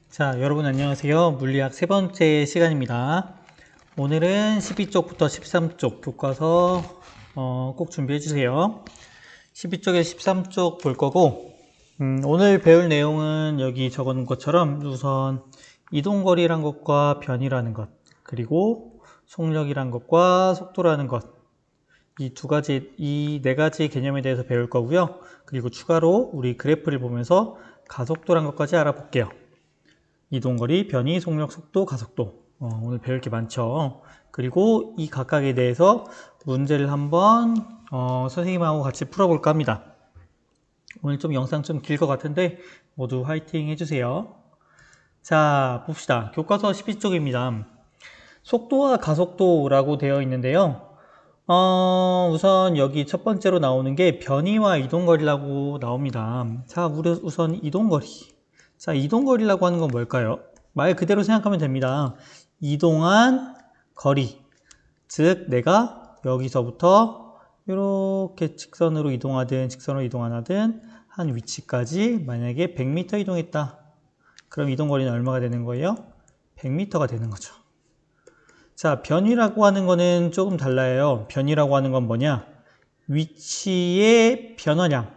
자, 여러분 안녕하세요. 물리학 세 번째 시간입니다. 오늘은 12쪽부터 13쪽 교과서 꼭 준비해 주세요. 12쪽에 13쪽 볼 거고 오늘 배울 내용은 여기 적어놓은 것처럼 우선 이동거리란 것과 변이라는 것, 그리고 속력이란 것과 속도라는 것, 이 네 가지 개념에 대해서 배울 거고요. 그리고 추가로 우리 그래프를 보면서 가속도란 것까지 알아볼게요. 이동거리, 변이, 속력, 속도, 가속도. 오늘 배울 게 많죠. 그리고 이 각각에 대해서 문제를 한번 선생님하고 같이 풀어볼까 합니다. 오늘 좀 영상 좀 길 것 같은데 모두 화이팅 해주세요. 자, 봅시다. 교과서 12쪽입니다. 속도와 가속도라고 되어 있는데요. 우선 여기 첫 번째로 나오는 게 변이와 이동거리라고 나옵니다. 자, 우선 이동거리. 자, 이동거리라고 하는 건 뭘까요? 말 그대로 생각하면 됩니다. 이동한 거리. 즉, 내가 여기서부터 이렇게 직선으로 이동하든 직선으로 이동 안 하든 한 위치까지 만약에 100m 이동했다. 그럼 이동거리는 얼마가 되는 거예요? 100m가 되는 거죠. 자, 변이라고 하는 거는 조금 달라요. 변이라고 하는 건 뭐냐? 위치의 변화량.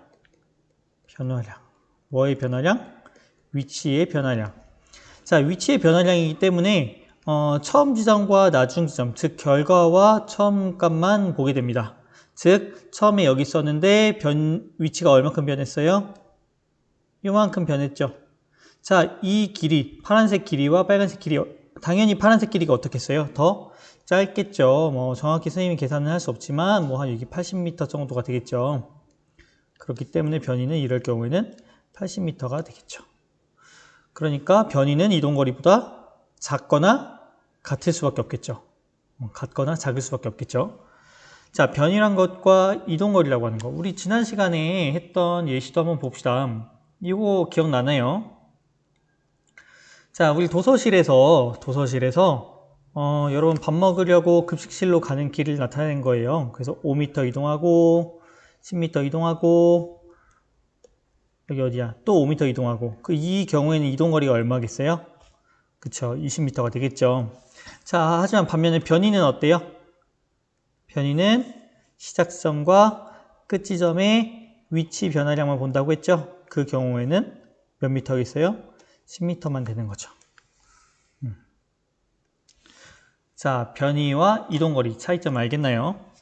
뭐의 변화량? 위치의 변화량. 자, 위치의 변화량이기 때문에 처음 지점과 나중 지점, 즉 결과와 처음 값만 보게 됩니다. 즉 처음에 여기 있었는데 위치가 얼마큼 변했어요? 요만큼 변했죠. 자, 이 길이, 파란색 길이와 빨간색 길이, 당연히 파란색 길이가 어떻겠어요? 더 짧겠죠. 정확히 선생님이 계산은 할 수 없지만 한 여기 80m 정도가 되겠죠. 그렇기 때문에 변이는 이럴 경우에는 80m가 되겠죠. 그러니까 변이는 이동거리보다 작거나 같을 수밖에 없겠죠. 같거나 작을 수밖에 없겠죠. 자, 변이란 것과 이동거리라고 하는 거. 우리 지난 시간에 했던 예시도 한번 봅시다. 이거 기억나나요? 자, 우리 도서실에서 여러분 밥 먹으려고 급식실로 가는 길을 나타낸 거예요. 그래서 5m 이동하고 10m 이동하고 여기 어디야? 또 5m 이동하고 이 경우에는 이동거리가 얼마겠어요? 그쵸, 20m가 되겠죠. 자, 하지만 반면에 변이는 어때요? 변이는 시작점과 끝 지점의 위치 변화량만 본다고 했죠? 그 경우에는 몇 미터겠어요? 10m만 되는 거죠. 자, 변이와 이동거리 차이점 알겠나요?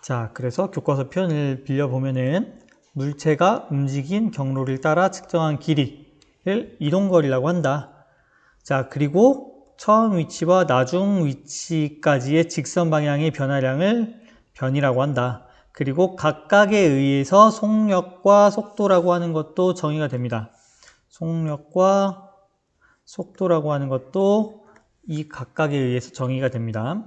자, 그래서 교과서 표현을 빌려보면은 물체가 움직인 경로를 따라 측정한 길이를 이동거리라고 한다. 자, 그리고 처음 위치와 나중 위치까지의 직선 방향의 변화량을 변이라고 한다. 그리고 각각에 의해서 속력과 속도라고 하는 것도 정의가 됩니다. 속력과 속도라고 하는 것도 이 각각에 의해서 정의가 됩니다.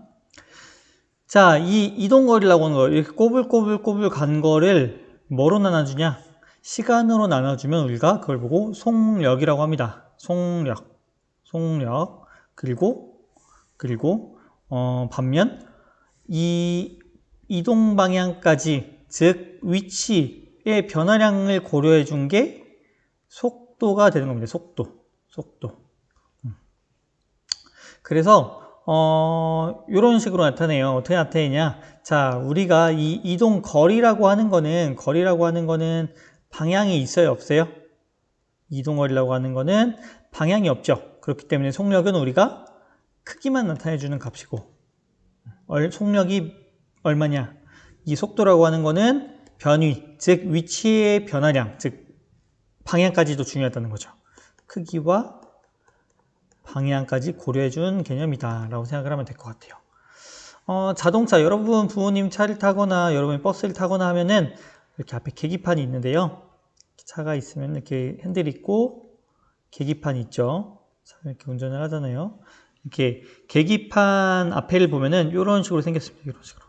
자, 이 이동거리라고 하는 거, 이렇게 꼬불꼬불 간 거를 뭐로 나눠주냐? 시간으로 나눠주면 우리가 그걸 보고 속력이라고 합니다. 속력. 그리고 반면 이 이동 방향까지, 즉 위치의 변화량을 고려해 준 게 속도가 되는 겁니다. 속도. 그래서 이런 식으로 나타내요. 어떻게 나타내냐? 자, 우리가 이 이동 거리라고 하는 거는 방향이 있어요, 없어요? 이동거리라고 하는 거는 방향이 없죠. 그렇기 때문에 속력은 우리가 크기만 나타내 주는 값이고, 속력이 얼마냐? 이 속도라고 하는 거는 변위, 즉 위치의 변화량, 즉 방향까지도 중요하다는 거죠. 크기와 방향까지 고려해준 개념이다 라고 생각을 하면 될 것 같아요. 자동차, 여러분 부모님 차를 타거나 여러분 버스를 타거나 하면은 이렇게 앞에 계기판이 있는데요. 차가 있으면 이렇게 핸들 있고 계기판이 있죠. 이렇게 운전을 하잖아요. 이렇게 계기판 앞에를 보면은 이런 식으로 생겼습니다. 이런 식으로.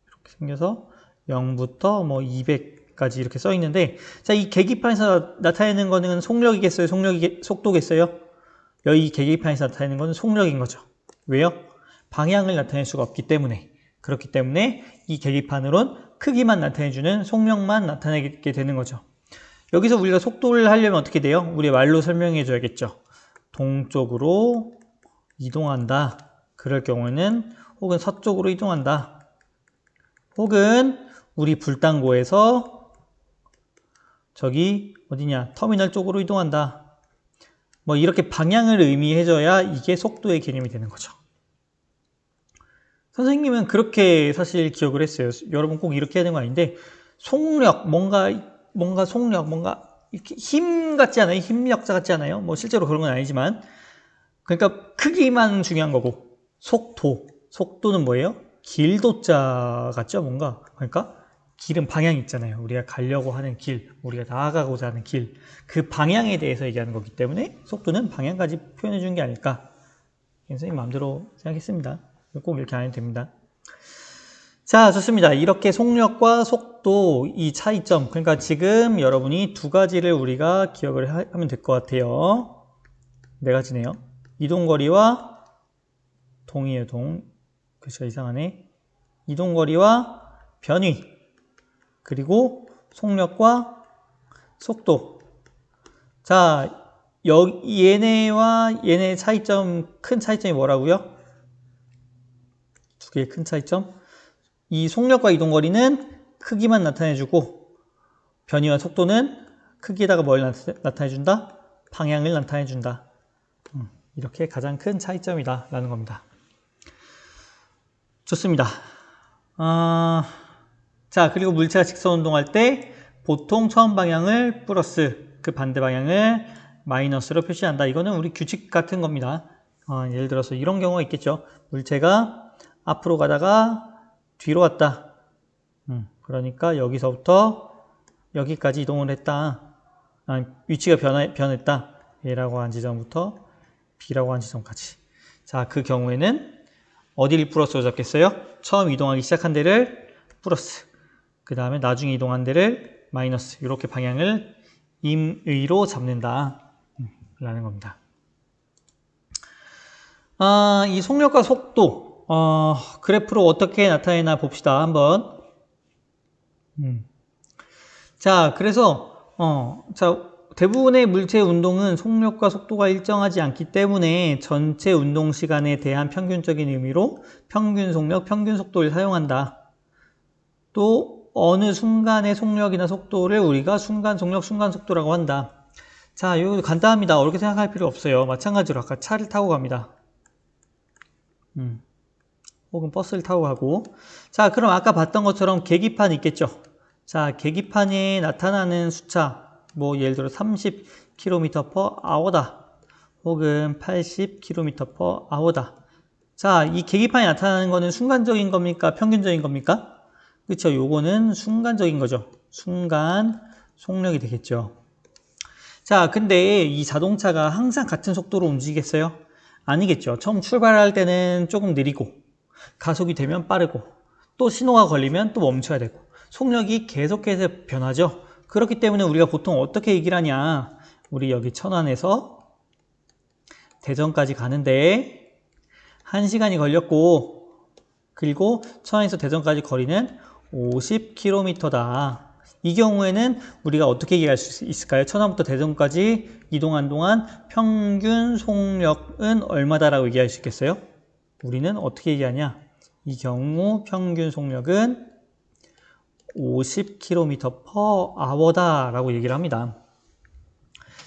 이렇게 생겨서 0부터 200까지 이렇게 써 있는데, 자, 이 계기판에서 나타내는 거는 속력이겠어요? 속도겠어요? 여기 계기판에서 나타내는 거는 속력인 거죠. 왜요? 방향을 나타낼 수가 없기 때문에. 그렇기 때문에 이 계기판으론 크기만 나타내주는 속력만 나타내게 되는 거죠. 여기서 우리가 속도를 하려면 어떻게 돼요? 우리 말로 설명해 줘야겠죠. 동쪽으로 이동한다. 그럴 경우에는 혹은 서쪽으로 이동한다. 혹은 우리 불당고에서 저기 어디냐 터미널 쪽으로 이동한다. 뭐 이렇게 방향을 의미해줘야 이게 속도의 개념이 되는 거죠. 선생님은 그렇게 사실 기억을 했어요. 여러분 꼭 이렇게 해야 되는 거 아닌데 속력, 뭔가 속력, 뭔가 이렇게 힘 같지 않아요? 힘력자 같지 않아요? 뭐 실제로 그런 건 아니지만 그러니까 크기만 중요한 거고 속도는 뭐예요? 길도자 같죠? 뭔가 그러니까 길은 방향이 있잖아요. 우리가 가려고 하는 길, 우리가 나아가고자 하는 길, 그 방향에 대해서 얘기하는 거기 때문에 속도는 방향까지 표현해 주는 게 아닐까. 선생님 마음대로 생각했습니다. 꼭 이렇게 안 해도 됩니다. 자, 좋습니다. 이렇게 속력과 속도, 이 차이점, 그러니까 지금 여러분이 두 가지를 우리가 기억을 하면 될 것 같아요. 네 가지네요. 이동거리와 동이에요, 동. 글씨가 이상하네. 이동거리와 변위, 그리고 속력과 속도. 자, 얘네와 얘네의 차이점, 큰 차이점이 뭐라고요? 두 개의 큰 차이점. 이 속력과 이동거리는 크기만 나타내주고 변이와 속도는 크기에다가 뭘 나타내준다? 방향을 나타내준다. 이렇게 가장 큰 차이점이다 라는 겁니다. 좋습니다. 자, 그리고 물체가 직선운동할 때 보통 처음 방향을 플러스, 그 반대 방향을 마이너스로 표시한다. 이거는 우리 규칙 같은 겁니다. 예를 들어서 이런 경우가 있겠죠. 물체가 앞으로 가다가 뒤로 왔다. 그러니까 여기서부터 여기까지 이동을 했다. 위치가 변했다. A라고 한 지점부터 B라고 한 지점까지. 자, 그 경우에는 어디를 플러스로 잡겠어요? 처음 이동하기 시작한 데를 플러스, 그 다음에 나중에 이동한 데를 마이너스, 이렇게 방향을 임의로 잡는다 라는 겁니다. 이 속력과 속도, 그래프로 어떻게 나타내나 봅시다. 한번. 자, 그래서 대부분의 물체 운동은 속력과 속도가 일정하지 않기 때문에 전체 운동 시간에 대한 평균적인 의미로 평균 속력, 평균 속도를 사용한다. 또 어느 순간의 속력이나 속도를 우리가 순간 속력, 순간 속도라고 한다. 자, 이거 간단합니다. 어렵게 생각할 필요 없어요. 마찬가지로 아까 차를 타고 갑니다. 혹은 버스를 타고 가고. 자, 그럼 아까 봤던 것처럼 계기판 있겠죠. 자, 계기판에 나타나는 숫자, 뭐 예를 들어 30km/h다. 혹은 80km/h다. 자, 이 계기판에 나타나는 거는 순간적인 겁니까? 평균적인 겁니까? 그렇죠. 요거는 순간적인 거죠. 순간 속력이 되겠죠. 자, 근데 이 자동차가 항상 같은 속도로 움직이겠어요? 아니겠죠. 처음 출발할 때는 조금 느리고 가속이 되면 빠르고 또 신호가 걸리면 또 멈춰야 되고 속력이 계속해서 변하죠. 그렇기 때문에 우리가 보통 어떻게 얘기를 하냐, 우리 여기 천안에서 대전까지 가는데 1시간이 걸렸고, 그리고 천안에서 대전까지 거리는 50km다. 이 경우에는 우리가 어떻게 얘기할 수 있을까요? 천안부터 대전까지 이동한 동안 평균 속력은 얼마다라고 얘기할 수 있겠어요? 우리는 어떻게 얘기하냐? 이 경우 평균 속력은 50km/h다 라고 얘기를 합니다.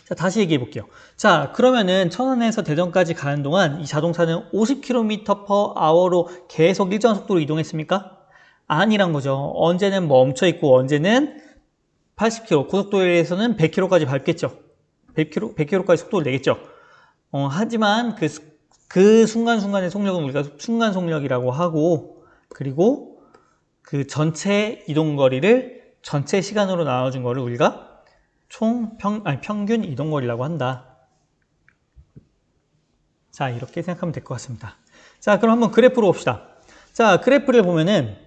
자, 다시 얘기해 볼게요. 자, 그러면은 천안에서 대전까지 가는 동안 이 자동차는 50km/h로 계속 일정한 속도로 이동했습니까? 아니란 거죠. 언제는 멈춰 있고 언제는 80km, 고속도로에서는 100km까지 밟겠죠. 100km까지 속도를 내겠죠. 하지만 그 순간순간의 속력은 우리가 순간 속력이라고 하고, 그리고 그 전체 이동거리를 전체 시간으로 나눠준 거를 우리가 평균 이동거리라고 한다. 자, 이렇게 생각하면 될 것 같습니다. 자, 그럼 한번 그래프로 봅시다. 자, 그래프를 보면은,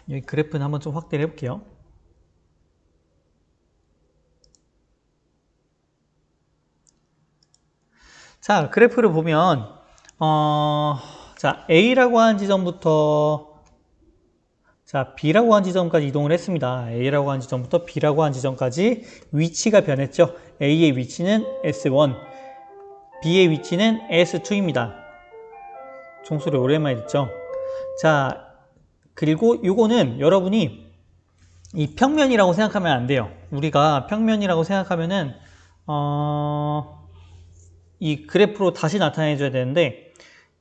여기 그래프는 한번 좀 확대를 해볼게요. 자, 그래프를 보면, 자, A라고 하는 지점부터 자, B라고 한 지점까지 이동을 했습니다. A라고 한 지점부터 B라고 한 지점까지 위치가 변했죠. A의 위치는 S1, B의 위치는 S2입니다. 종소리 오랜만에 듣죠. 자, 그리고 요거는 여러분이 이 평면이라고 생각하면 안 돼요. 우리가 평면이라고 생각하면은 이 그래프로 다시 나타내 줘야 되는데,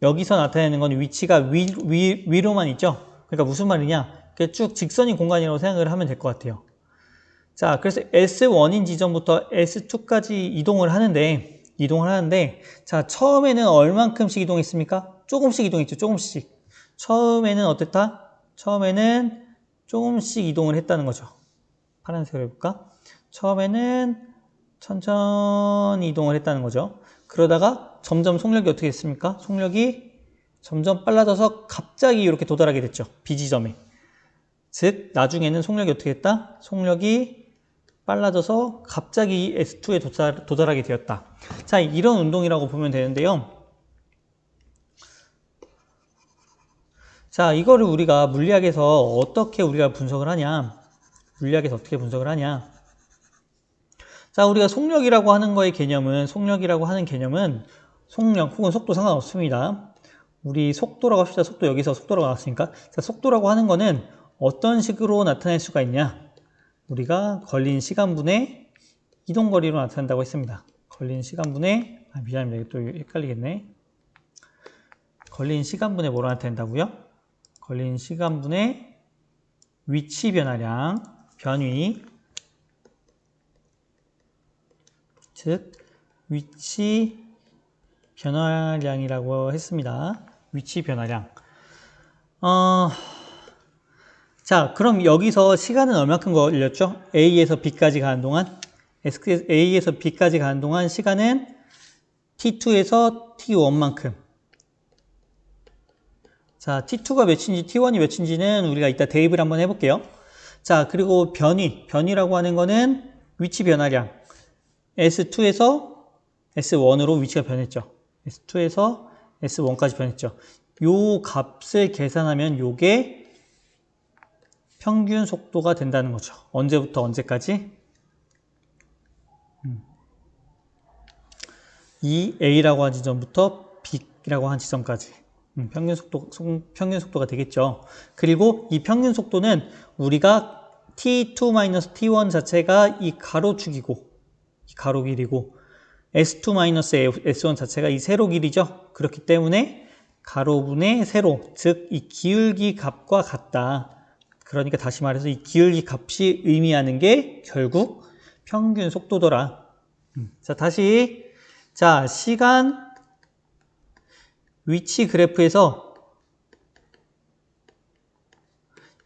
여기서 나타내는 건 위치가 위로만 있죠. 그러니까 무슨 말이냐, 쭉 직선인 공간이라고 생각을 하면 될 것 같아요. 자, 그래서 S1인 지점부터 S2까지 이동을 하는데, 자, 처음에는 얼만큼씩 이동했습니까? 조금씩 이동했죠. 조금씩. 처음에는 어땠다? 처음에는 조금씩 이동을 했다는 거죠. 파란색으로 해볼까? 처음에는 천천히 이동을 했다는 거죠. 그러다가 점점 속력이 어떻게 됐습니까? 속력이 점점 빨라져서 갑자기 이렇게 도달하게 됐죠. B지점에. 즉, 나중에는 속력이 어떻게 됐다? 속력이 빨라져서 갑자기 S2에 도달하게 되었다. 자, 이런 운동이라고 보면 되는데요. 자, 이거를 우리가 물리학에서 어떻게 우리가 분석을 하냐? 자, 우리가 속력이라고 하는 개념은 속력 혹은 속도 상관없습니다. 우리 속도라고 합시다. 속도, 여기서 속도라고 나왔으니까. 자, 속도라고 하는 거는 어떤 식으로 나타낼 수가 있냐? 우리가 걸린 시간분의 이동거리로 나타낸다고 했습니다. 걸린 시간분의, 미안합니다. 이거 또 헷갈리겠네. 걸린 시간분의 뭐로 나타낸다고요? 걸린 시간분의 위치 변화량, 변위, 즉 위치 변화량이라고 했습니다. 위치 변화량. 자, 그럼 여기서 시간은 얼마큼 걸렸죠? A에서 B까지 가는 동안, A에서 B까지 가는 동안 시간은 T2에서 T1만큼. 자, T2가 몇인지 T1이 몇인지는 우리가 이따 대입을 한번 해볼게요. 자, 그리고 변위라고 하는 거는 위치 변화량. S2에서 S1으로 위치가 변했죠. S2에서 S1까지 변했죠. 요 값을 계산하면 요게 평균 속도가 된다는 거죠. 언제부터 언제까지? 이 A라고 한 지점부터 B라고 한 지점까지 평균 속도가 되겠죠. 그리고 이 평균 속도는 우리가 T2-T1 자체가 이 가로축이고, 이 가로 길이고, S2-S1 자체가 이 세로 길이죠. 그렇기 때문에 가로분의 세로, 즉 이 기울기 값과 같다. 그러니까 다시 말해서 이 기울기 값이 의미하는 게 결국 평균 속도더라. 자, 다시. 자, 시간, 위치 그래프에서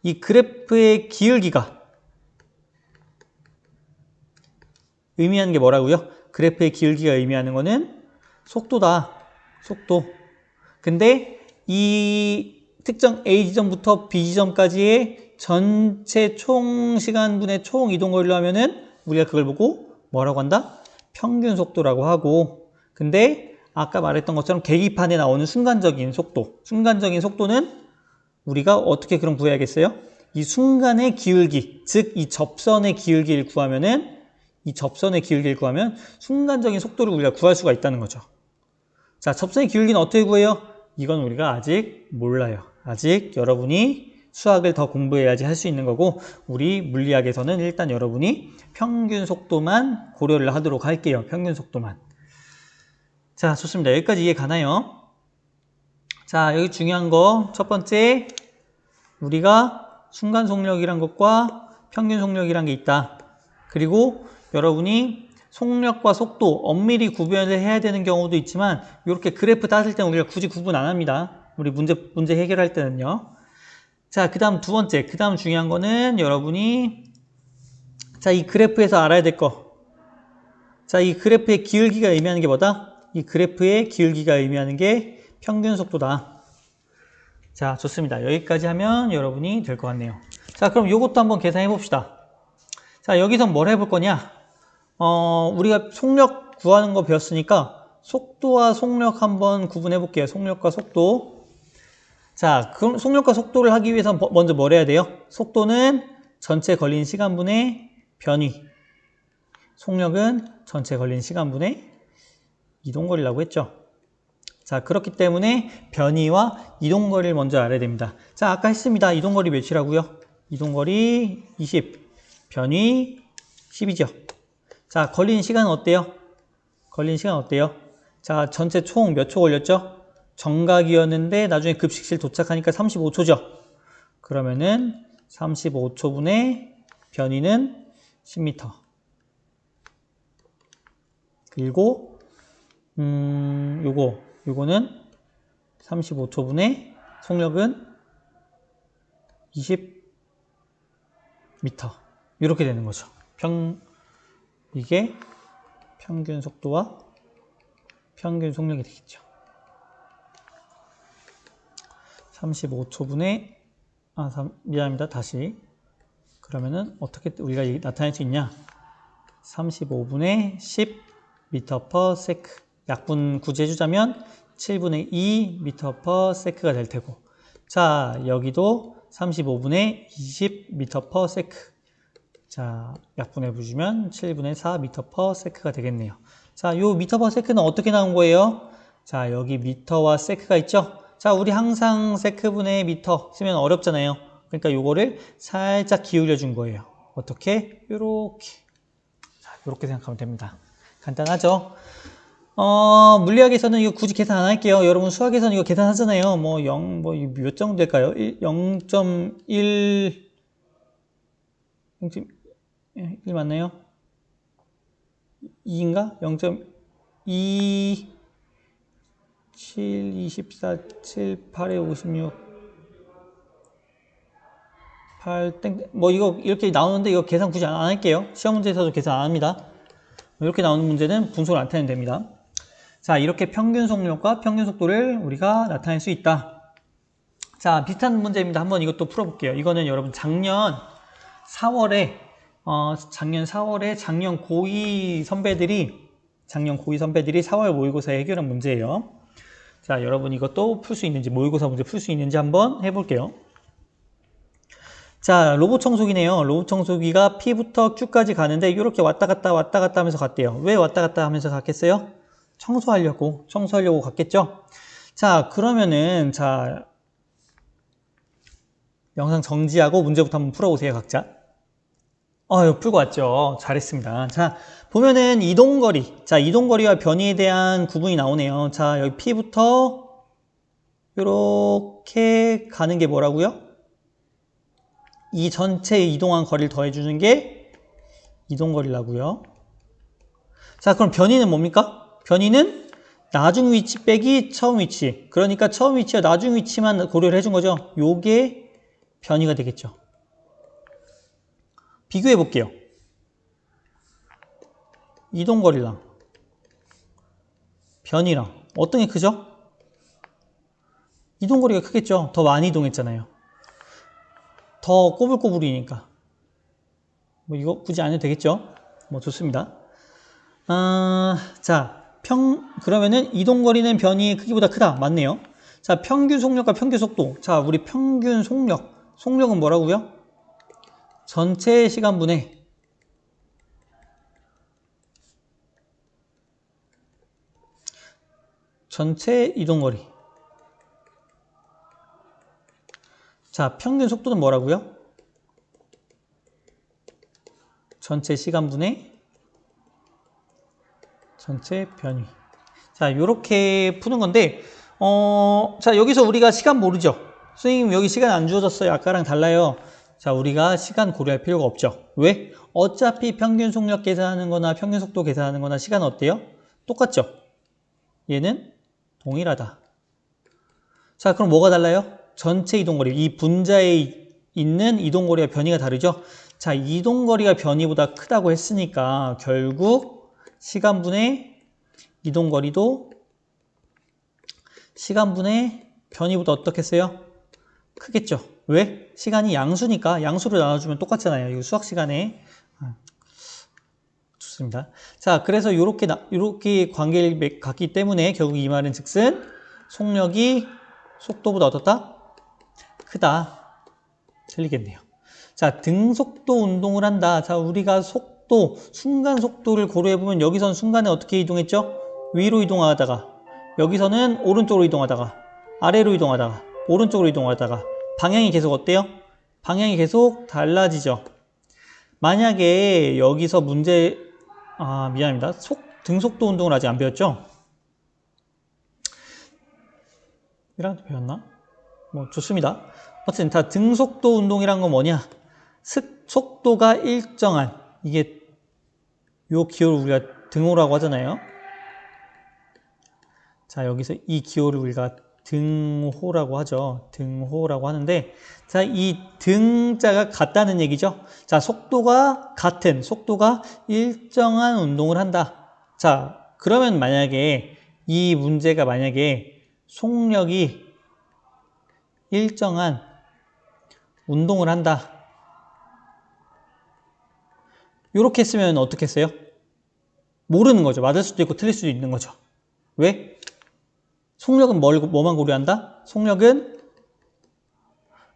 이 그래프의 기울기가 의미하는 게 뭐라고요? 그래프의 기울기가 의미하는 거는 속도다. 속도. 근데 이 특정 A 지점부터 B 지점까지의 전체 총 시간분의 총 이동거리로 하면은 우리가 그걸 보고 뭐라고 한다? 평균 속도라고 하고, 근데 아까 말했던 것처럼 계기판에 나오는 순간적인 속도는 우리가 어떻게 그럼 구해야겠어요? 이 순간의 기울기, 즉 이 접선의 기울기를 구하면 순간적인 속도를 우리가 구할 수가 있다는 거죠. 자, 접선의 기울기는 어떻게 구해요? 이건 우리가 아직 몰라요. 아직 여러분이 수학을 더 공부해야지 할 수 있는 거고, 우리 물리학에서는 일단 여러분이 평균 속도만 고려를 하도록 할게요. 평균 속도만. 자, 좋습니다. 여기까지 이해 가나요? 자, 여기 중요한 거 첫 번째, 우리가 순간 속력이란 것과 평균 속력이란 게 있다. 그리고 여러분이 속력과 속도 엄밀히 구별을 해야 되는 경우도 있지만, 이렇게 그래프 따질 때는 우리가 굳이 구분 안 합니다. 우리 문제 해결할 때는요. 자, 그 다음 두 번째, 그 다음 중요한 거는 여러분이, 자, 이 그래프에서 알아야 될 거. 자, 이 그래프의 기울기가 의미하는 게 뭐다? 이 그래프의 기울기가 의미하는 게 평균 속도다. 자, 좋습니다. 여기까지 하면 여러분이 될 것 같네요. 자, 그럼 이것도 한번 계산해 봅시다. 자, 여기서 뭘 해볼 거냐? 우리가 속력 구하는 거 배웠으니까 속도와 속력 한번 구분해 볼게요. 속력과 속도. 자, 그럼 속력과 속도를 하기 위해서 먼저 뭘 해야 돼요? 속도는 전체 걸린 시간분의 변위. 속력은 전체 걸린 시간분의 이동거리라고 했죠. 자, 그렇기 때문에 변위와 이동거리를 먼저 알아야 됩니다. 자, 아까 했습니다. 이동거리 몇이라고요? 이동거리 20, 변위 10이죠. 자, 걸린 시간은 어때요? 걸린 시간 어때요? 자, 전체 총 몇 초 걸렸죠? 정각이었는데 나중에 급식실 도착하니까 35초죠. 그러면은 35초분의 변위는 10m. 그리고 요거는 35초분의 속력은 20m. 이렇게 되는 거죠. 이게 평균 속도와 평균 속력이 되겠죠. 35초분의 미안합니다. 다시. 그러면은 어떻게 우리가 나타낼 수 있냐? 35분의 10m/s. 약분 굳이 해주자면 7분의 2m/s가 될 테고. 자, 여기도 35분의 20m/s. 자, 약분해 보시면 7분의 4m/s가 되겠네요. 자, 요 m/s는 어떻게 나온 거예요? 자, 여기 미터와 세크가 있죠? 자, 우리 항상 세크분의 미터 쓰면 어렵잖아요. 그러니까 요거를 살짝 기울여 준 거예요. 어떻게? 요렇게. 자, 요렇게 생각하면 됩니다. 간단하죠? 물리학에서는 이거 굳이 계산 안 할게요. 여러분 수학에서는 이거 계산하잖아요. 몇 정도 될까요? 0.1 1 맞나요? 2인가? 0.2 7, 24, 7, 8에 56 8 땡, 이거 이렇게 나오는데 이거 계산 굳이 안 할게요. 시험 문제에서도 계산 안 합니다. 이렇게 나오는 문제는 분수를 나타내면 됩니다. 자, 이렇게 평균 속력과 평균 속도를 우리가 나타낼 수 있다. 자, 비슷한 문제입니다. 한번 이것도 풀어볼게요. 이거는 여러분 작년 4월에 작년 고2 선배들이 4월 모의고사에 해결한 문제예요. 자, 여러분 이것도 풀 수 있는지, 모의고사 문제 풀 수 있는지 한번 해볼게요. 자, 로봇 청소기네요. 로봇 청소기가 P부터 Q까지 가는데 이렇게 왔다 갔다 하면서 갔대요. 왜 왔다 갔다 하면서 갔겠어요? 청소하려고 갔겠죠? 자, 그러면은 자, 영상 정지하고 문제부터 한번 풀어보세요, 각자. 풀고 왔죠. 잘했습니다. 자, 보면은 이동거리. 자, 이동거리와 변위에 대한 구분이 나오네요. 자, 여기 P부터 이렇게 가는 게 뭐라고요? 이 전체 이동한 거리를 더해주는 게 이동거리라고요. 자, 그럼 변위는 뭡니까? 변위는 나중 위치 빼기 처음 위치. 그러니까 처음 위치와 나중 위치만 고려를 해준 거죠. 요게 변위가 되겠죠. 비교해 볼게요. 이동거리랑 변위랑 어떤 게 크죠? 이동거리가 크겠죠. 더 많이 이동했잖아요. 더 꼬불꼬불이니까. 이거 굳이 안 해도 되겠죠? 좋습니다. 자, 그러면은 이동거리는 변위의 크기보다 크다. 맞네요. 자, 평균 속력과 평균 속도. 자, 우리 평균 속력. 속력은 뭐라고요? 전체 시간분의 전체 이동거리. 자, 평균 속도는 뭐라고요? 전체 시간분의 전체 변위. 자, 요렇게 푸는 건데, 자, 여기서 우리가 시간 모르죠? 선생님, 여기 시간 안 주어졌어요. 아까랑 달라요. 자, 우리가 시간 고려할 필요가 없죠. 왜? 어차피 평균 속력 계산하는 거나 평균 속도 계산하는 거나 시간은 어때요? 똑같죠? 얘는 동일하다. 자, 그럼 뭐가 달라요? 전체 이동거리. 이 분자에 있는 이동거리와 변위가 다르죠? 자, 이동거리가 변위보다 크다고 했으니까 결국 시간분의 이동거리도 시간분의 변위보다 어떻겠어요? 크겠죠? 왜? 시간이 양수니까 양수로 나눠주면 똑같잖아요. 이거 수학 시간에. 좋습니다. 자, 그래서 요렇게 관계를 갖기 때문에 결국 이 말은 즉슨 속력이 속도보다 어떻다? 크다. 틀리겠네요. 자, 등속도 운동을 한다. 자, 우리가 속도, 순간 속도를 고려해보면 여기서는 순간에 어떻게 이동했죠? 위로 이동하다가, 여기서는 오른쪽으로 이동하다가, 아래로 이동하다가, 오른쪽으로 이동하다가, 방향이 계속 어때요? 방향이 계속 달라지죠. 만약에 여기서 문제, 미안합니다. 등속도 운동을 아직 안 배웠죠? 1학년 때 배웠나? 뭐, 좋습니다. 어쨌든 다 등속도 운동이란 건 뭐냐? 속도가 일정한, 이게 요 기호를 우리가 등호라고 하잖아요. 자, 여기서 이 기호를 우리가 등호라고 하죠. 등호라고 하는데, 자, 이 등자가 같다는 얘기죠. 자, 속도가 같은, 속도가 일정한 운동을 한다. 자, 그러면 만약에 이 문제가 만약에 속력이 일정한 운동을 한다. 이렇게 쓰면 어떻게 했어요? 모르는 거죠. 맞을 수도 있고 틀릴 수도 있는 거죠. 왜? 속력은 뭐만 고려한다? 속력은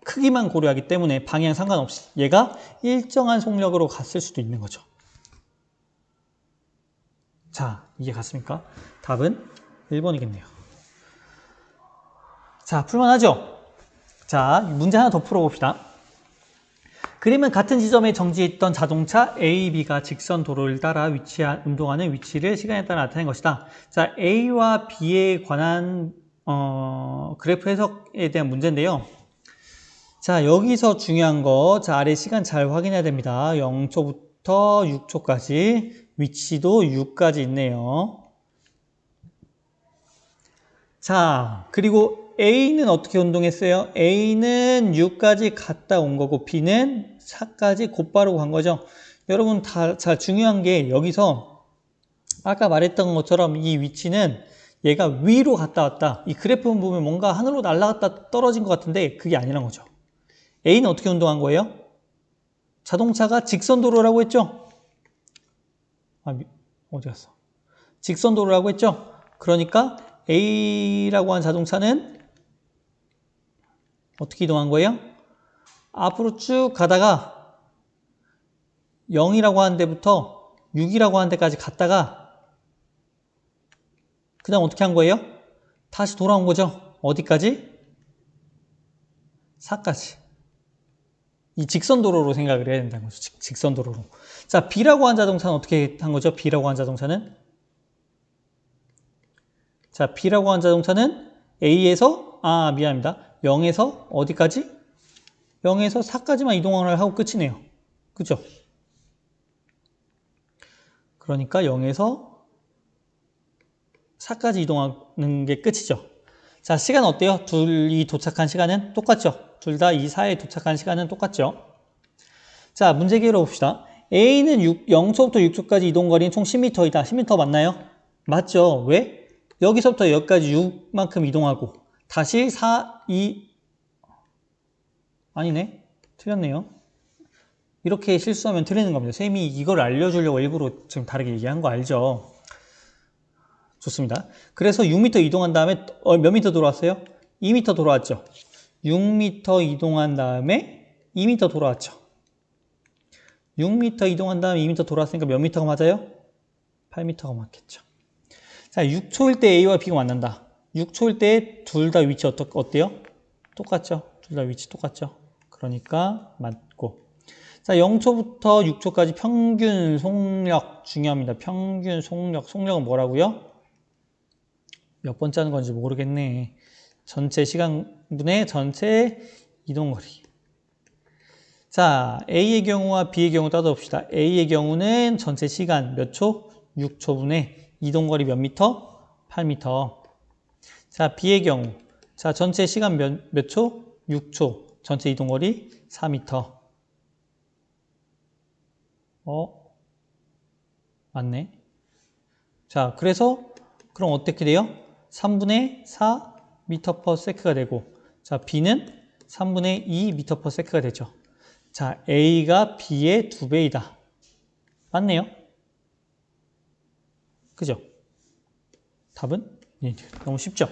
크기만 고려하기 때문에 방향 상관없이 얘가 일정한 속력으로 갔을 수도 있는 거죠. 자, 이게 같습니까? 답은 1번이겠네요. 자, 풀만하죠? 자, 문제 하나 더 풀어봅시다. 그림은 같은 지점에 정지했던 자동차 A, B가 직선 도로를 따라 운동하는 위치를 시간에 따라 나타낸 것이다. 자, A와 B에 관한 그래프 해석에 대한 문제인데요. 자, 여기서 중요한 거, 자, 아래 시간 잘 확인해야 됩니다. 0초부터 6초까지, 위치도 6까지 있네요. 자, 그리고 A는 어떻게 운동했어요? A는 6까지 갔다 온 거고 B는 4까지 곧바로 간 거죠. 여러분 자, 중요한 게 여기서 아까 말했던 것처럼 이 위치는 얘가 위로 갔다 왔다. 이 그래프 보면 뭔가 하늘로 날아갔다 떨어진 것 같은데 그게 아니란 거죠. A는 어떻게 운동한 거예요? 자동차가 직선도로라고 했죠? 어디 갔어? 직선도로라고 했죠? 그러니까 A라고 한 자동차는 어떻게 이동한 거예요? 앞으로 쭉 가다가 0이라고 하는 데부터 6이라고 하는 데까지 갔다가 그 다음 어떻게 한 거예요? 다시 돌아온 거죠. 어디까지? 4까지. 이 직선도로로 생각을 해야 된다는 거죠. 직선도로로. 자, B라고 한 자동차는 어떻게 한 거죠? B라고 한 자동차는? 자, B라고 한 자동차는 A에서, 미안합니다. 0에서 어디까지? 0에서 4까지만 이동을 하고 끝이네요. 그죠? 그러니까 0에서 4까지 이동하는 게 끝이죠. 자, 시간 어때요? 둘이 도착한 시간은 똑같죠? 둘 다 이 4에 도착한 시간은 똑같죠? 자, 문제 기회로 봅시다. A는 0초부터 6초까지 이동거리는 총 10m이다. 10m 맞나요? 맞죠? 왜? 여기서부터 여기까지 6만큼 이동하고 다시 2 틀렸네요. 이렇게 실수하면 틀리는 겁니다. 쌤이 이걸 알려주려고 일부러 지금 다르게 얘기한 거 알죠? 좋습니다. 그래서 6m 이동한 다음에 몇 미터 돌아왔어요? 2m 돌아왔죠. 6m 이동한 다음에 2m 돌아왔죠. 6m 이동한 다음에 2m 돌아왔으니까 몇 미터가 맞아요? 8m가 맞겠죠. 자, 6초일 때 A와 B가 만난다. 6초일 때 둘 다 위치 어때요? 똑같죠? 둘 다 위치 똑같죠? 그러니까 맞고. 자, 0초부터 6초까지 평균 속력 중요합니다. 평균 속력. 속력은 뭐라고요? 몇 번째 하는 건지 모르겠네. 전체 시간분의 전체 이동거리. 자, A의 경우와 B의 경우 따져봅시다. A의 경우는 전체 시간 몇 초? 6초분의 이동거리 몇 미터? 8미터. 자, B의 경우. 자, 전체 시간 몇 초? 6초. 전체 이동거리 4미터. 맞네. 자, 그래서 그럼 어떻게 돼요? 3분의 4 미터 퍼 세크가 되고, 자, B는 3분의 2 미터 퍼 세크가 되죠. 자, A가 B의 2배이다. 맞네요. 그죠? 답은 너무 쉽죠?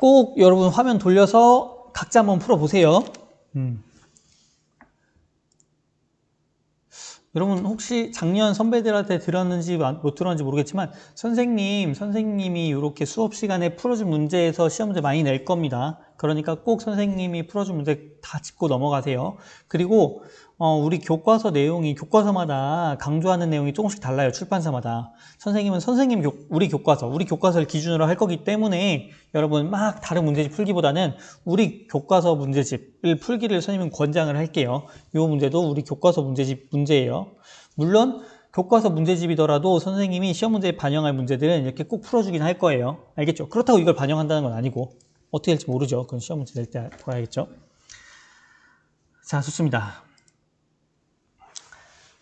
꼭 여러분 화면 돌려서 각자 한번 풀어보세요. 여러분 혹시 작년 선배들한테 들었는지 못 들었는지 모르겠지만 선생님이 이렇게 수업 시간에 풀어준 문제에서 시험 문제 많이 낼 겁니다. 그러니까 꼭 선생님이 풀어준 문제 다 짚고 넘어가세요. 그리고 우리 교과서 내용이 교과서마다 강조하는 내용이 조금씩 달라요. 출판사마다. 선생님은 우리 교과서를 기준으로 할 거기 때문에 여러분 막 다른 문제집 풀기보다는 우리 교과서 문제집을 풀기를 선생님은 권장을 할게요. 이 문제도 우리 교과서 문제집 문제예요. 물론 교과서 문제집이더라도 선생님이 시험 문제에 반영할 문제들은 이렇게 꼭 풀어주긴 할 거예요. 알겠죠? 그렇다고 이걸 반영한다는 건 아니고 어떻게 될지 모르죠. 그건 시험 문제 낼 때 봐야겠죠. 자, 좋습니다.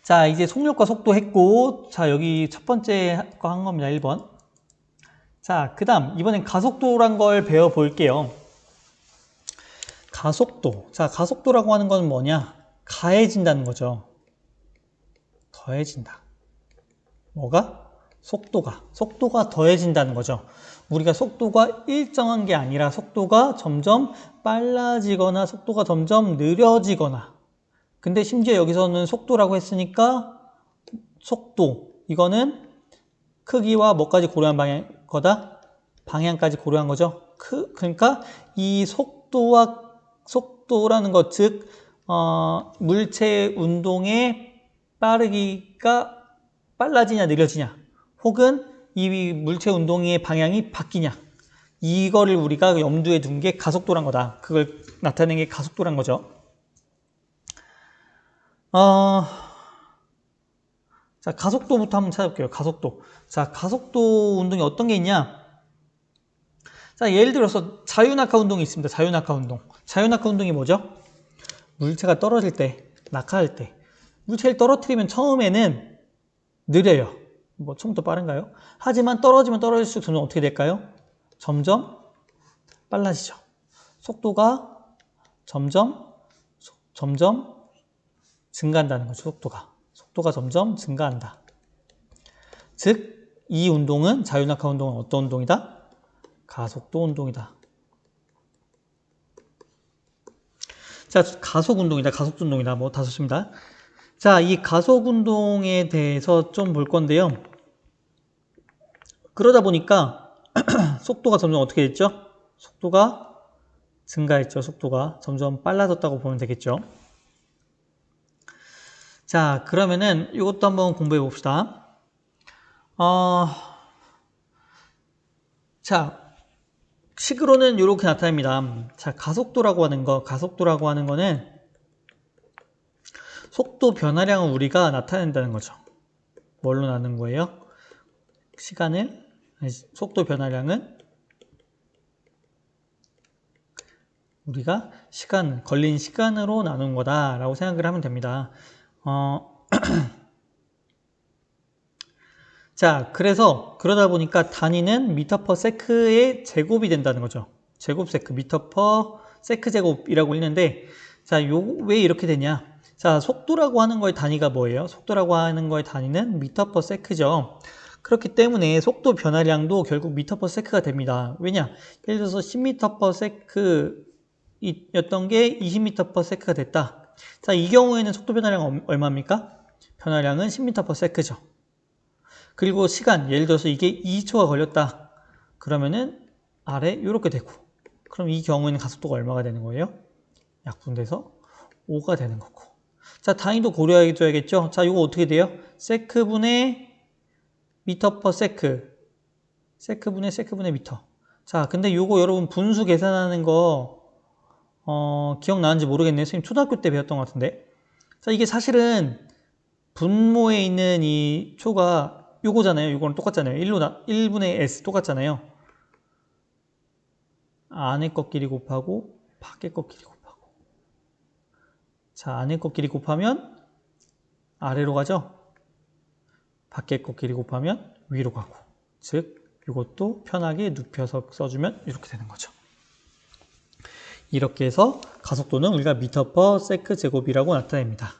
자, 이제 속력과 속도 했고, 자, 여기 첫 번째 거 한 겁니다. 1번. 자, 그 다음, 이번엔 가속도란 걸 배워볼게요. 가속도. 자, 가속도라고 하는 건 뭐냐? 가해진다는 거죠. 더해진다. 뭐가? 속도가 더해진다는 거죠. 우리가 속도가 일정한 게 아니라 속도가 점점 빨라지거나 속도가 점점 느려지거나. 근데 심지어 여기서는 속도라고 했으니까 속도, 이거는 크기와 뭐까지 고려한 거다? 방향까지 고려한 거죠. 그러니까 이 속도라는 것, 즉 물체 운동의 빠르기가 빨라지냐 느려지냐, 혹은 이 물체 운동의 방향이 바뀌냐, 이거를 우리가 염두에 둔 게 가속도란 거다. 그걸 나타내는 게 가속도란 거죠. 자, 가속도부터 한번 찾아볼게요. 가속도. 자, 가속도 운동이 어떤 게 있냐? 자, 예를 들어서 자유낙하 운동이 있습니다. 자유낙하 운동. 자유낙하 운동이 뭐죠? 물체가 떨어질 때, 낙하할 때. 물체를 떨어뜨리면 처음에는 느려요. 뭐 처음부터 빠른가요? 하지만 떨어지면 떨어질수록 점점 어떻게 될까요? 점점 빨라지죠. 속도가 점점 증가한다는 거죠. 속도가 점점 증가한다. 즉, 이 운동은, 자유낙하 운동은 어떤 운동이다? 가속도 운동이다. 자, 가속 운동이다. 가속도 운동이다. 뭐 다 좋습니다. 자, 이 가속 운동에 대해서 좀 볼 건데요. 그러다 보니까 속도가 점점 어떻게 됐죠? 속도가 증가했죠. 속도가 점점 빨라졌다고 보면 되겠죠. 자, 그러면은 이것도 한번 공부해 봅시다. 자, 식으로는 이렇게 나타납니다. 자, 가속도라고 하는 거는 속도 변화량을 우리가 나타낸다는 거죠. 뭘로 나눈 거예요? 속도 변화량은 우리가 걸린 시간으로 나눈 거다라고 생각을 하면 됩니다. 자, 그러다 보니까 단위는 미터 퍼 세크의 제곱이 된다는 거죠. 제곱세크, 미터 퍼 세크 제곱이라고 읽는데, 자, 왜 이렇게 되냐? 자, 속도라고 하는 거의 단위가 뭐예요? 속도라고 하는 거의 단위는 미터 퍼 세크죠. 그렇기 때문에 속도 변화량도 결국 미터 퍼 세크가 됩니다. 왜냐? 예를 들어서 10미터 퍼 세크였던 게 20미터 퍼 세크가 됐다. 자, 이 경우에는 속도 변화량 얼마입니까? 변화량은 10미터 퍼 세크죠. 그리고 시간, 예를 들어서 이게 2초가 걸렸다. 그러면은 아래 이렇게 되고, 그럼 이 경우에는 가속도가 얼마가 되는 거예요? 약분돼서 5가 되는 거고. 자, 단위도 고려해줘야겠죠? 자, 이거 어떻게 돼요? 세크분의 미터 퍼 세크. 세크분의 미터. 자, 근데 이거 여러분 분수 계산하는 거 기억나는지 모르겠네요. 선생님 초등학교 때 배웠던 것 같은데. 자, 이게 사실은 분모에 있는 이 초가 요거잖아요. 요거는 똑같잖아요. 1분의 s 똑같잖아요. 안에 것끼리 곱하고 밖에 것끼리 곱하고. 자, 안에 것끼리 곱하면 아래로 가죠. 밖에 것끼리 곱하면 위로 가고. 즉, 이것도 편하게 눕혀서 써주면 이렇게 되는 거죠. 이렇게 해서 가속도는 우리가 미터 퍼 세크 제곱이라고 나타냅니다.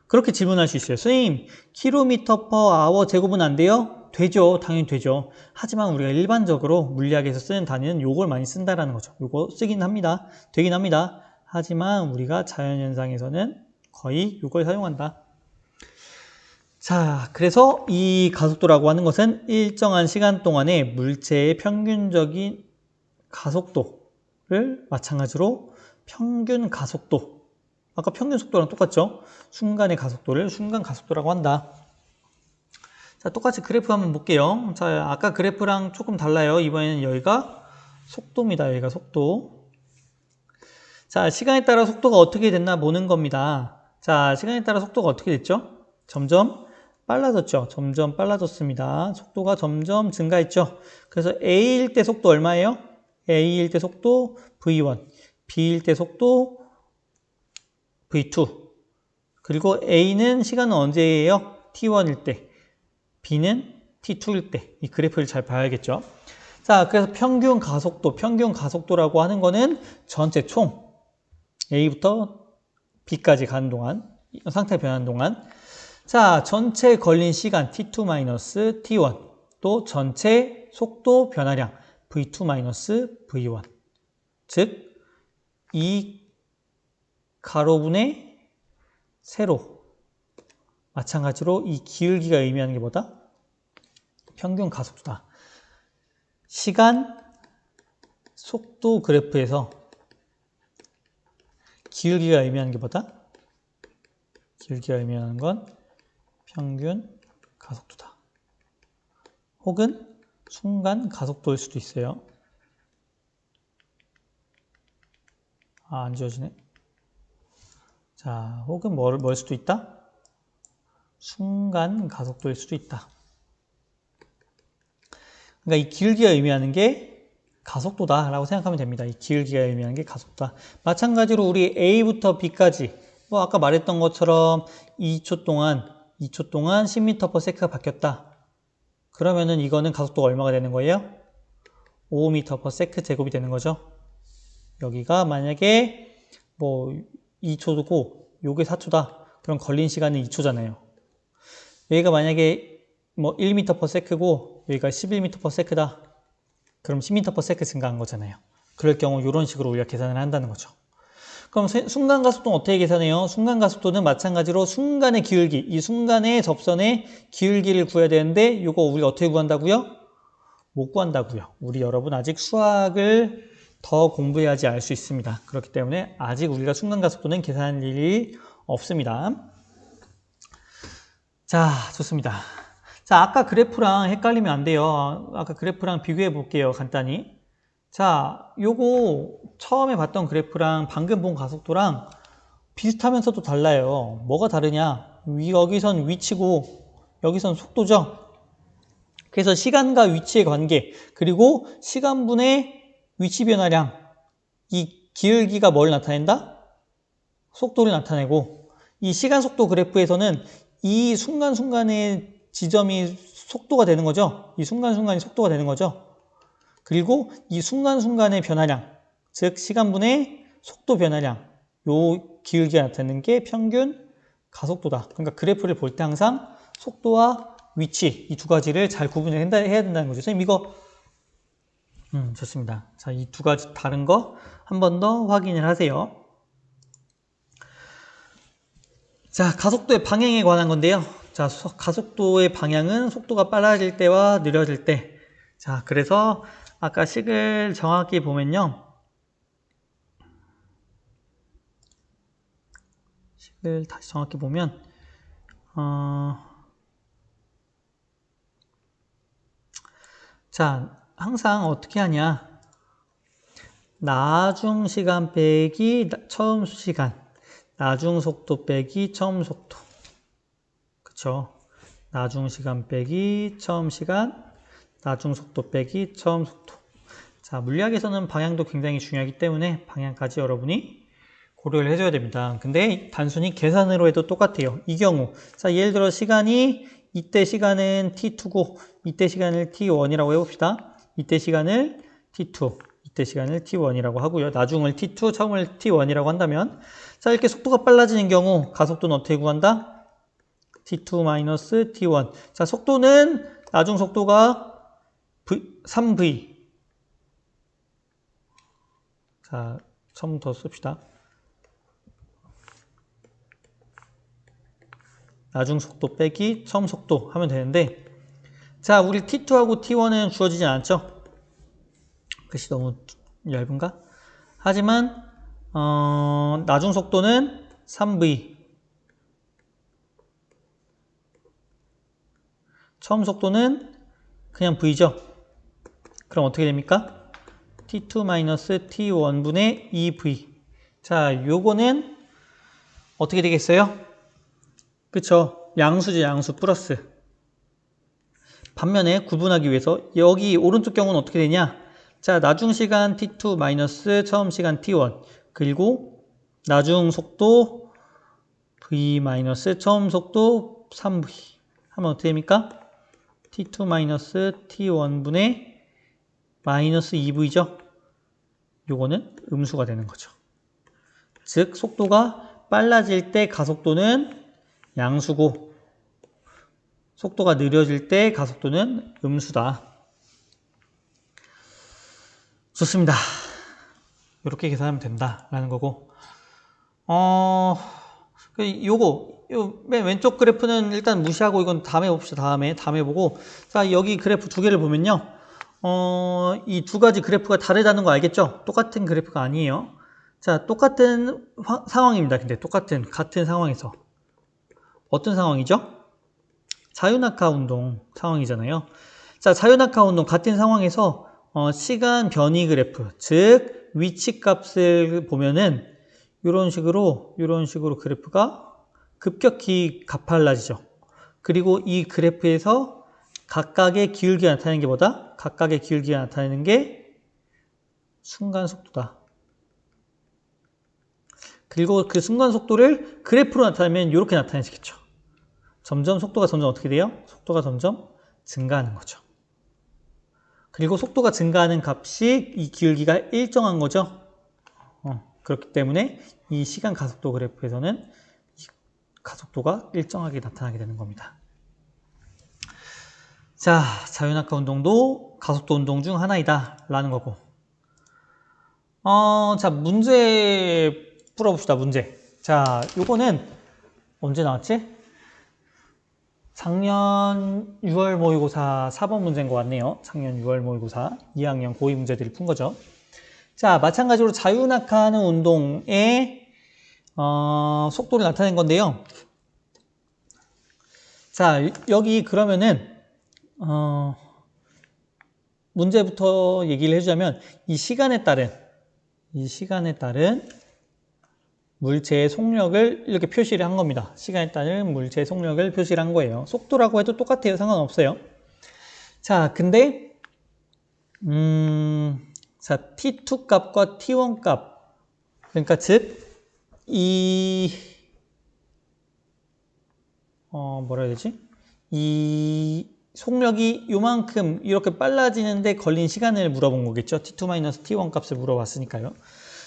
그렇게 질문할 수 있어요. 선생님, 킬로미터 퍼 아워 제곱은 안 돼요? 되죠. 당연히 되죠. 하지만 우리가 일반적으로 물리학에서 쓰는 단위는 요걸 많이 쓴다라는 거죠. 요거 쓰긴 합니다. 되긴 합니다. 하지만 우리가 자연현상에서는 거의 요걸 사용한다. 자, 그래서 이 가속도라고 하는 것은 일정한 시간 동안에 물체의 평균적인 가속도를 마찬가지로 평균 가속도, 아까 평균 속도랑 똑같죠? 순간의 가속도를 순간 가속도라고 한다. 자, 똑같이 그래프 한번 볼게요. 자, 아까 그래프랑 조금 달라요. 이번에는 여기가 속도입니다. 여기가 속도. 자, 시간에 따라 속도가 어떻게 됐나 보는 겁니다. 자, 시간에 따라 속도가 어떻게 됐죠? 점점 빨라졌죠. 점점 빨라졌습니다. 속도가 점점 증가했죠. 그래서 A일 때 속도 얼마예요? A일 때 속도 V1, B일 때 속도 V2. 그리고 A는 시간은 언제예요? T1일 때. B는 T2일 때. 이 그래프를 잘 봐야겠죠. 자, 그래서 평균 가속도라고 하는 거는 전체 총 A부터 B까지 가는 동안, 상태 변하는 동안, 자, 전체 걸린 시간 T2-T1, 또 전체 속도 변화량 V2-V1. 즉, 이 가로분의 세로. 마찬가지로 이 기울기가 의미하는 게 뭐다? 평균 가속도다. 시간, 속도 그래프에서 기울기가 의미하는 게 뭐다? 기울기가 의미하는 건 평균 가속도다. 혹은 순간 가속도일 수도 있어요. 아, 안 지워지네. 자, 혹은 뭘 수도 있다? 순간 가속도일 수도 있다. 그러니까 이 기울기가 의미하는 게 가속도다라고 생각하면 됩니다. 이 기울기가 의미하는 게 가속도다. 마찬가지로 우리 A부터 B까지 뭐 아까 말했던 것처럼 2초 동안 10m/s가 바뀌었다. 그러면은 이거는 가속도가 얼마가 되는 거예요? 5m/s 제곱이 되는 거죠. 여기가 만약에 뭐 2초고 요게 4초다. 그럼 걸린 시간은 2초잖아요. 여기가 만약에 뭐 1m/s고 여기가 11m/s다. 그럼 10m/s 증가한 거잖아요. 그럴 경우 이런 식으로 우리가 계산을 한다는 거죠. 그럼 순간 가속도는 어떻게 계산해요? 순간 가속도는 마찬가지로 순간의 기울기, 이 순간의 접선의 기울기를 구해야 되는데 이거 우리가 어떻게 구한다고요? 못 구한다고요. 우리 여러분 아직 수학을 더 공부해야지 알 수 있습니다. 그렇기 때문에 아직 우리가 순간 가속도는 계산할 일이 없습니다. 자, 좋습니다. 자, 아까 그래프랑 헷갈리면 안 돼요. 아까 그래프랑 비교해 볼게요. 간단히. 자, 요거 처음에 봤던 그래프랑 방금 본 가속도랑 비슷하면서도 달라요. 뭐가 다르냐? 여기선 위치고 여기선 속도죠. 그래서 시간과 위치의 관계, 그리고 시간분의 위치 변화량, 이 기울기가 뭘 나타낸다? 속도를 나타내고, 이 시간 속도 그래프에서는 이 순간순간의 지점이 속도가 되는 거죠. 이 순간순간이 속도가 되는 거죠. 그리고 이 순간순간의 변화량, 즉 시간분의 속도 변화량, 요 기울기가 나타내는 게 평균 가속도다. 그러니까 그래프를 볼 때 항상 속도와 위치, 이 두 가지를 잘 구분해야 된다는 거죠. 선생님 이거 좋습니다. 자, 이 두 가지 다른 거 한 번 더 확인을 하세요. 자, 가속도의 방향에 관한 건데요. 자, 가속도의 방향은 속도가 빨라질 때와 느려질 때. 자, 그래서 아까 식을 정확히 보면요. 식을 다시 정확히 보면, 자, 항상 어떻게 하냐. 나중 시간 빼기 처음 시간. 나중 속도 빼기 처음 속도. 그쵸? 나중 시간 빼기 처음 시간. 나중 속도 빼기 처음 속도. 자, 물리학에서는 방향도 굉장히 중요하기 때문에 방향까지 여러분이 고려를 해줘야 됩니다. 근데 단순히 계산으로 해도 똑같아요. 이 경우, 자, 예를 들어 시간이 이때 시간은 T2고 이때 시간을 T1이라고 해봅시다. 이때 시간을 T2, 이때 시간을 T1이라고 하고요. 나중을 T2, 처음을 T1이라고 한다면, 자, 이렇게 속도가 빨라지는 경우 가속도는 어떻게 구한다? T2-T1. 자, 속도는 나중 속도가 3v. 자, 처음부터 씁시다. 나중 속도 빼기 처음 속도 하면 되는데, 자, 우리 T2하고 T1은 주어지진 않죠? 글씨 너무 얇은가? 하지만 나중 속도는 3v, 처음 속도는 그냥 v죠. 그럼 어떻게 됩니까? T2-T1분의 2v. 자, 요거는 어떻게 되겠어요? 그쵸? 양수지, 양수 플러스. 반면에 구분하기 위해서 여기 오른쪽 경우는 어떻게 되냐? 자, 나중 시간 T2 마이너스 처음 시간 T1 그리고 나중 속도 V 마이너스 처음 속도 3V 하면 어떻게 됩니까? T2 마이너스 T1분의 마이너스 2V죠? 요거는 음수가 되는 거죠. 즉 속도가 빨라질 때 가속도는 양수고 속도가 느려질 때 가속도는 음수다. 좋습니다. 이렇게 계산하면 된다라는 거고, 요 맨 왼쪽 그래프는 일단 무시하고 이건 다음에 봅시다. 다음에 보고, 자, 여기 그래프 두 개를 보면요, 이 두 가지 그래프가 다르다는 거 알겠죠? 똑같은 그래프가 아니에요. 자, 똑같은 상황입니다. 근데 같은 상황에서 어떤 상황이죠? 자유낙하 운동 상황이잖아요. 자, 자유낙하 운동 같은 상황에서 시간 변이 그래프, 즉 위치 값을 보면은 이런 식으로 그래프가 급격히 가팔라지죠. 그리고 이 그래프에서 각각의 기울기가 나타내는 게 뭐다? 각각의 기울기가 나타내는 게 순간 속도다. 그리고 그 순간 속도를 그래프로 나타내면 이렇게 나타내시겠죠. 속도가 점점 어떻게 돼요? 속도가 점점 증가하는 거죠. 그리고 속도가 증가하는 값이 이 기울기가 일정한 거죠. 그렇기 때문에 이 시간 가속도 그래프에서는 이 가속도가 일정하게 나타나게 되는 겁니다. 자, 자유낙하 운동도 가속도 운동 중 하나이다 라는 거고, 자, 문제 풀어봅시다. 문제. 자, 요거는 언제 나왔지? 작년 6월 모의고사 4번 문제인 것 같네요. 작년 6월 모의고사 2학년 고2 문제들을 푼 거죠. 자, 마찬가지로 자유낙하하는 운동의 속도를 나타낸 건데요. 자, 여기 그러면은 문제부터 얘기를 해주자면 이 시간에 따른 물체의 속력을 이렇게 표시를 한 겁니다. 시간에 따른 물체의 속력을 표시를 한 거예요. 속도라고 해도 똑같아요. 상관없어요. 자, 근데 자, T2 값과 T1 값, 그러니까 즉 이 뭐라 해야 되지? 이 속력이 요만큼 이렇게 빨라지는데 걸린 시간을 물어본 거겠죠. T2-T1 값을 물어봤으니까요.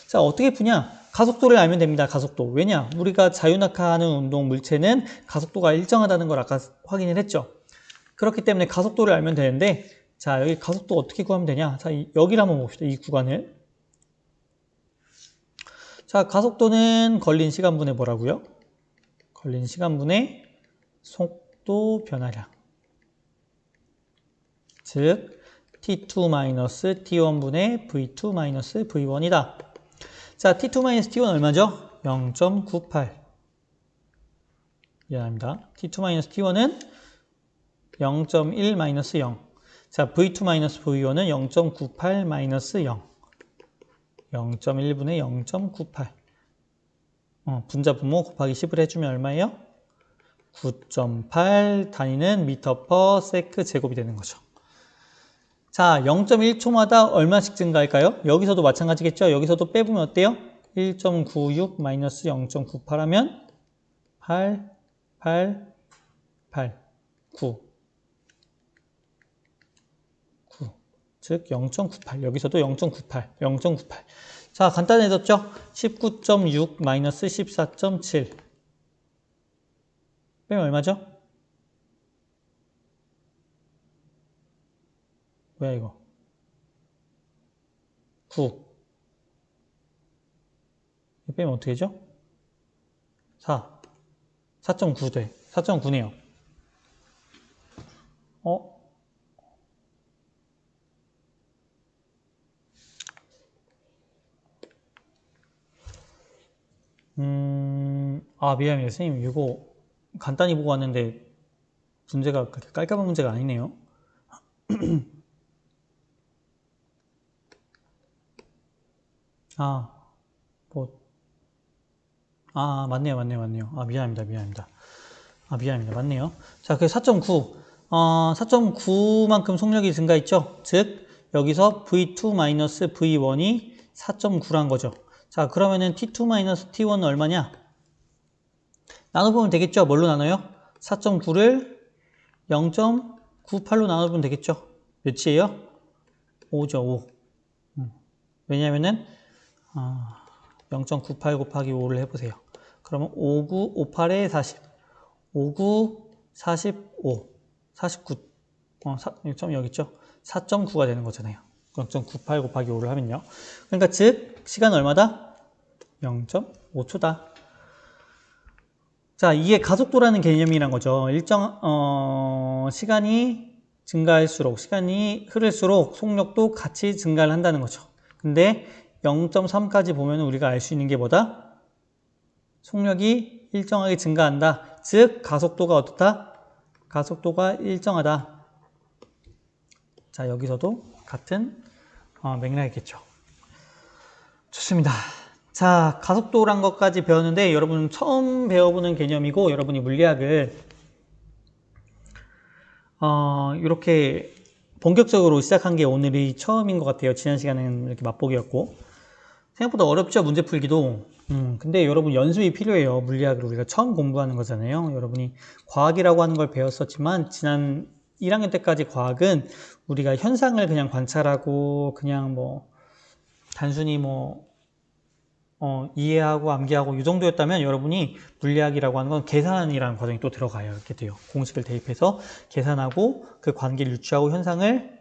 자, 어떻게 푸냐? 가속도를 알면 됩니다. 가속도. 왜냐? 우리가 자유낙하하는 운동 물체는 가속도가 일정하다는 걸 아까 확인을 했죠. 그렇기 때문에 가속도를 알면 되는데, 자, 여기 가속도 어떻게 구하면 되냐? 자, 여기를 한번 봅시다. 이 구간을. 자, 가속도는 걸린 시간분의 뭐라고요? 걸린 시간분의 속도 변화량. 즉, T2-T1분의 V2-V1이다. 자, T2-T1 얼마죠? 0.98. 미안합니다. T2-T1은 0.1-0. 자, V2-V1은 0.98-0. 0.1분의 0.98. 분자 분모 곱하기 10을 해주면 얼마예요? 9.8 단위는 미터 퍼 세크 제곱이 되는 거죠. 자, 0.1초마다 얼마씩 증가할까요? 여기서도 마찬가지겠죠? 여기서도 빼보면 어때요? 1.96 마이너스 0.98 하면 8, 8, 8, 9. 즉 0.98. 여기서도 0.98. 0.98. 자, 간단해졌죠? 19.6 마이너스 14.7. 빼면 얼마죠? 뭐야 이거? 9. 이거 빼면 어떻게 되죠? 4. 4.9 돼. 4.9네요. 미안해요. 선생님, 이거 간단히 보고 왔는데 문제가 그렇게 깔끔한 문제가 아니네요. 맞네요. 미안합니다. 맞네요. 자, 그 4.9. 4.9만큼 속력이 증가했죠? 즉, 여기서 V2-V1이 4.9란 거죠. 자, 그러면은 T2-T1은 얼마냐? 나눠보면 되겠죠? 뭘로 나눠요? 4.9를 0.98로 나눠보면 되겠죠? 몇이에요? 5죠, 5. 왜냐면은, 0.98 곱하기 5를 해보세요. 그러면 59, 58에 40. 59, 45, 49. 여기 있죠? 4.9가 되는 거잖아요. 0.98 곱하기 5를 하면요. 그러니까 즉, 시간은 얼마다? 0.5초다. 자, 이게 가속도라는 개념이란 거죠. 시간이 증가할수록, 시간이 흐를수록 속력도 같이 증가를 한다는 거죠. 근데 0.3까지 보면 우리가 알 수 있는 게 뭐다? 속력이 일정하게 증가한다. 즉, 가속도가 어떻다? 가속도가 일정하다. 자, 여기서도 같은 맥락이겠죠. 좋습니다. 자, 가속도란 것까지 배웠는데 여러분 처음 배워보는 개념이고 여러분이 물리학을 이렇게 본격적으로 시작한 게 오늘이 처음인 것 같아요. 지난 시간은 이렇게 맛보기였고 생각보다 어렵죠, 문제 풀기도. 근데 여러분 연습이 필요해요. 물리학을 우리가 처음 공부하는 거잖아요. 여러분이 과학이라고 하는 걸 배웠었지만 지난 1학년 때까지 과학은 우리가 현상을 그냥 관찰하고 그냥 단순히 이해하고 암기하고 이 정도였다면 여러분이 물리학이라고 하는 건 계산이라는 과정이 또 들어가요. 이렇게 돼요. 공식을 대입해서 계산하고 그 관계를 유추하고 현상을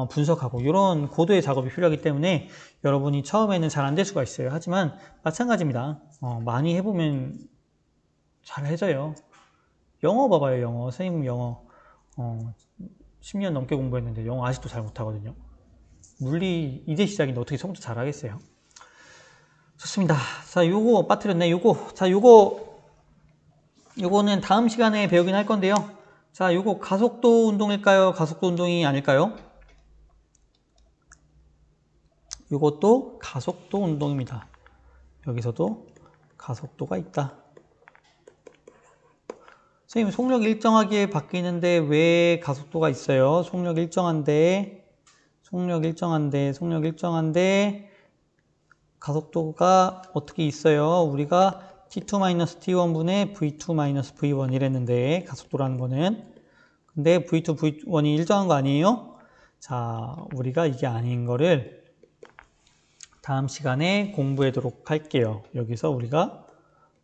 분석하고 이런 고도의 작업이 필요하기 때문에 여러분이 처음에는 잘 안 될 수가 있어요. 하지만 마찬가지입니다. 많이 해보면 잘해져요. 영어 봐봐요. 영어. 선생님 영어 10년 넘게 공부했는데 영어 아직도 잘 못하거든요. 물리 이제 시작인데 어떻게 처음부터 잘하겠어요? 좋습니다. 자, 요거 빠뜨렸네. 자, 요거는 다음 시간에 배우긴 할 건데요. 자, 요거 가속도 운동일까요? 가속도 운동이 아닐까요? 요것도 가속도 운동입니다. 여기서도 가속도가 있다. 선생님, 속력 일정하게 바뀌는데 왜 가속도가 있어요? 속력 일정한데 가속도가 어떻게 있어요? 우리가 T2-T1분의 V2-V1 이랬는데 가속도라는 거는 근데 V2, V1이 일정한 거 아니에요? 자, 우리가 이게 아닌 거를 다음 시간에 공부하도록 할게요. 여기서 우리가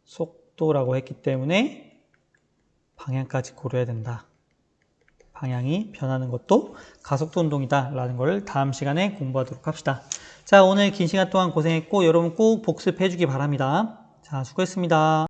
속도라고 했기 때문에 방향까지 고려해야 된다. 방향이 변하는 것도 가속도 운동이다 라는 걸 다음 시간에 공부하도록 합시다. 자, 오늘 긴 시간 동안 고생했고 여러분 꼭 복습해 주기 바랍니다. 자, 수고했습니다.